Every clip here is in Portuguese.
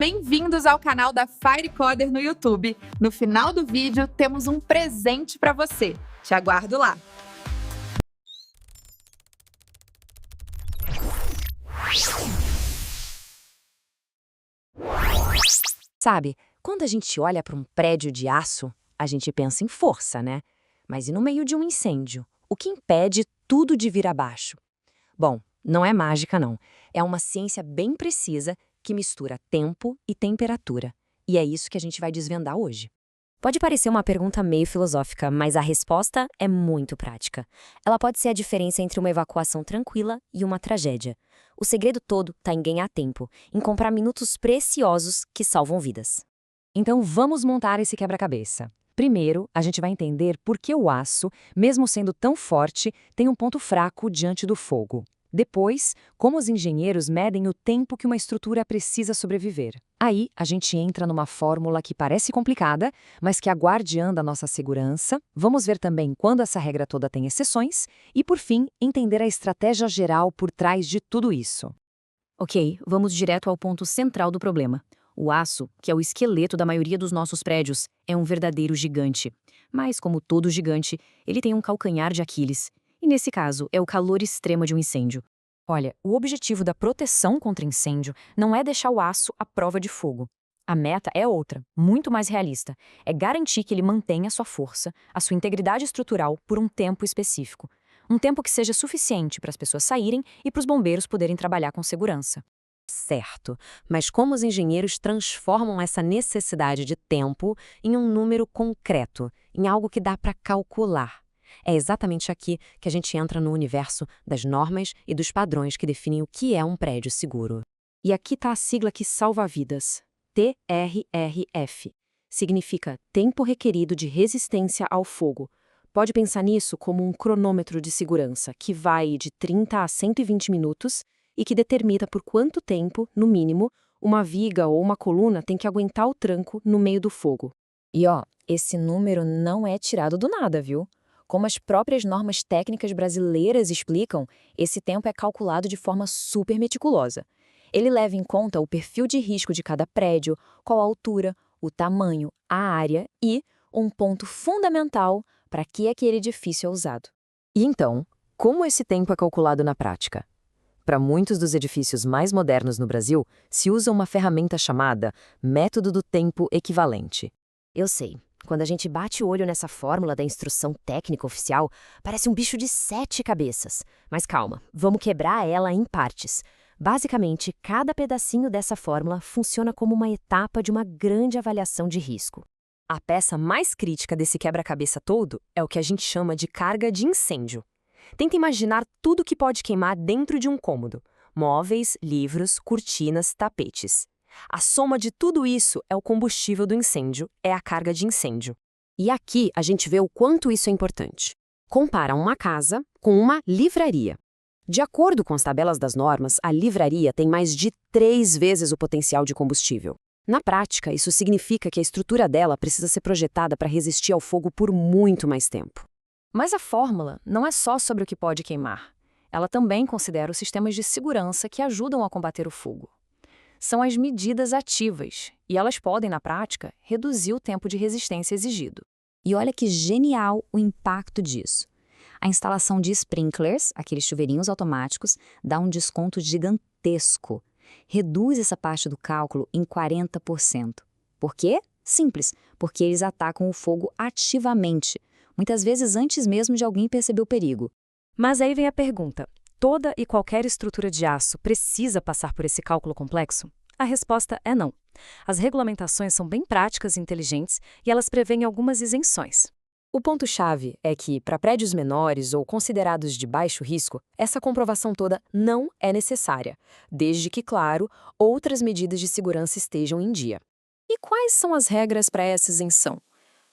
Bem-vindos ao canal da Firecoder no YouTube. No final do vídeo, temos um presente para você. Te aguardo lá. Sabe, quando a gente olha para um prédio de aço, a gente pensa em força, né? Mas e no meio de um incêndio? O que impede tudo de vir abaixo? Bom, não é mágica, não. É uma ciência bem precisa que mistura tempo e temperatura. E é isso que a gente vai desvendar hoje. Pode parecer uma pergunta meio filosófica, mas a resposta é muito prática. Ela pode ser a diferença entre uma evacuação tranquila e uma tragédia. O segredo todo está em ganhar tempo, em comprar minutos preciosos que salvam vidas. Então vamos montar esse quebra-cabeça. Primeiro, a gente vai entender por que o aço, mesmo sendo tão forte, tem um ponto fraco diante do fogo. Depois, como os engenheiros medem o tempo que uma estrutura precisa sobreviver. Aí, a gente entra numa fórmula que parece complicada, mas que é guardiã da nossa segurança. Vamos ver também quando essa regra toda tem exceções. E, por fim, entender a estratégia geral por trás de tudo isso. Ok, vamos direto ao ponto central do problema. O aço, que é o esqueleto da maioria dos nossos prédios, é um verdadeiro gigante. Mas, como todo gigante, ele tem um calcanhar de Aquiles. E nesse caso, é o calor extremo de um incêndio. Olha, o objetivo da proteção contra incêndio não é deixar o aço à prova de fogo. A meta é outra, muito mais realista. É garantir que ele mantenha sua força, a sua integridade estrutural por um tempo específico. Um tempo que seja suficiente para as pessoas saírem e para os bombeiros poderem trabalhar com segurança. Certo, mas como os engenheiros transformam essa necessidade de tempo em um número concreto, em algo que dá para calcular? É exatamente aqui que a gente entra no universo das normas e dos padrões que definem o que é um prédio seguro. E aqui está a sigla que salva vidas. TRRF. Significa Tempo Requerido de Resistência ao Fogo. Pode pensar nisso como um cronômetro de segurança, que vai de 30 a 120 minutos e que determina por quanto tempo, no mínimo, uma viga ou uma coluna tem que aguentar o tranco no meio do fogo. E esse número não é tirado do nada, viu? Como as próprias normas técnicas brasileiras explicam, esse tempo é calculado de forma super meticulosa. Ele leva em conta o perfil de risco de cada prédio, qual a altura, o tamanho, a área e um ponto fundamental para que aquele edifício é usado. E então, como esse tempo é calculado na prática? Para muitos dos edifícios mais modernos no Brasil, se usa uma ferramenta chamada Método do Tempo Equivalente. Eu sei. Quando a gente bate o olho nessa fórmula da instrução técnica oficial, parece um bicho de 7 cabeças. Mas calma, vamos quebrar ela em partes. Basicamente, cada pedacinho dessa fórmula funciona como uma etapa de uma grande avaliação de risco. A peça mais crítica desse quebra-cabeça todo é o que a gente chama de carga de incêndio. Tenta imaginar tudo que pode queimar dentro de um cômodo: móveis, livros, cortinas, tapetes. A soma de tudo isso é o combustível do incêndio, é a carga de incêndio. E aqui a gente vê o quanto isso é importante. Compara uma casa com uma livraria. De acordo com as tabelas das normas, a livraria tem mais de 3 vezes o potencial de combustível. Na prática, isso significa que a estrutura dela precisa ser projetada para resistir ao fogo por muito mais tempo. Mas a fórmula não é só sobre o que pode queimar. Ela também considera os sistemas de segurança que ajudam a combater o fogo. São as medidas ativas, e elas podem, na prática, reduzir o tempo de resistência exigido. E olha que genial o impacto disso. A instalação de sprinklers, aqueles chuveirinhos automáticos, dá um desconto gigantesco. Reduz essa parte do cálculo em 40%. Por quê? Simples, porque eles atacam o fogo ativamente, muitas vezes antes mesmo de alguém perceber o perigo. Mas aí vem a pergunta: toda e qualquer estrutura de aço precisa passar por esse cálculo complexo? A resposta é não. As regulamentações são bem práticas e inteligentes e elas prevêem algumas isenções. O ponto-chave é que, para prédios menores ou considerados de baixo risco, essa comprovação toda não é necessária, desde que, claro, outras medidas de segurança estejam em dia. E quais são as regras para essa isenção?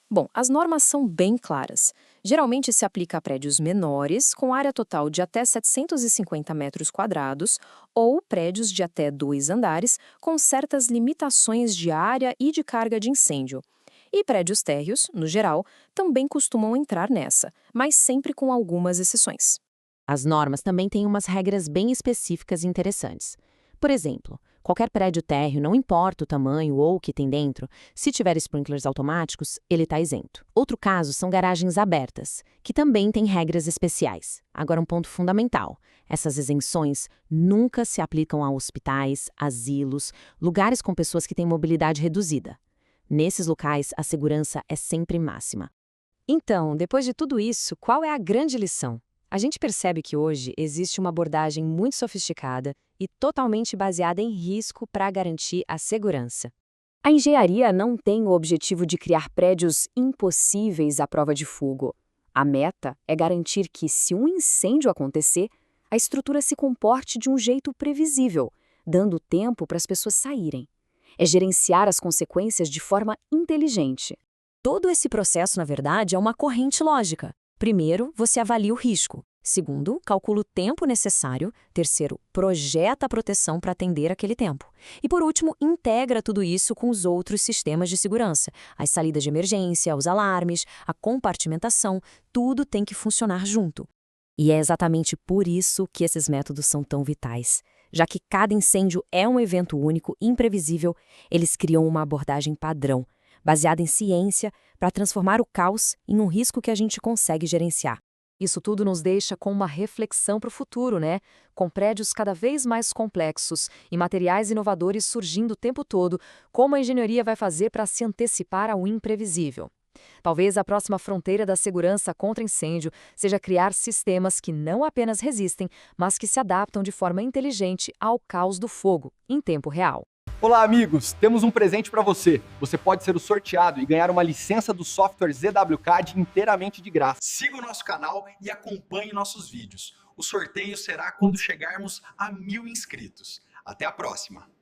Bom, as normas são bem claras. Geralmente se aplica a prédios menores, com área total de até 750 metros quadrados, ou prédios de até 2 andares, com certas limitações de área e de carga de incêndio. E prédios térreos, no geral, também costumam entrar nessa, mas sempre com algumas exceções. As normas também têm umas regras bem específicas e interessantes. Por exemplo, Qualquer prédio térreo, não importa o tamanho ou o que tem dentro, se tiver sprinklers automáticos, ele está isento. Outro caso são garagens abertas, que também têm regras especiais. Agora, um ponto fundamental: essas isenções nunca se aplicam a hospitais, asilos, lugares com pessoas que têm mobilidade reduzida. Nesses locais, a segurança é sempre máxima. Então, depois de tudo isso, qual é a grande lição? A gente percebe que hoje existe uma abordagem muito sofisticada e totalmente baseada em risco para garantir a segurança. A engenharia não tem o objetivo de criar prédios impossíveis à prova de fogo. A meta é garantir que, se um incêndio acontecer, a estrutura se comporte de um jeito previsível, dando tempo para as pessoas saírem. É gerenciar as consequências de forma inteligente. Todo esse processo, na verdade, é uma corrente lógica. Primeiro, você avalia o risco. Segundo, calcula o tempo necessário. Terceiro, projeta a proteção para atender aquele tempo. E, por último, integra tudo isso com os outros sistemas de segurança. As saídas de emergência, os alarmes, a compartimentação, tudo tem que funcionar junto. E é exatamente por isso que esses métodos são tão vitais. Já que cada incêndio é um evento único, imprevisível, eles criam uma abordagem padrão, baseada em ciência, para transformar o caos em um risco que a gente consegue gerenciar. Isso tudo nos deixa com uma reflexão para o futuro, né? Com prédios cada vez mais complexos e materiais inovadores surgindo o tempo todo, como a engenharia vai fazer para se antecipar ao imprevisível? Talvez a próxima fronteira da segurança contra incêndio seja criar sistemas que não apenas resistem, mas que se adaptam de forma inteligente ao caos do fogo, em tempo real. Olá, amigos! Temos um presente para você. Você pode ser o sorteado e ganhar uma licença do software ZWCAD inteiramente de graça. Siga o nosso canal e acompanhe nossos vídeos. O sorteio será quando chegarmos a 1000 inscritos. Até a próxima!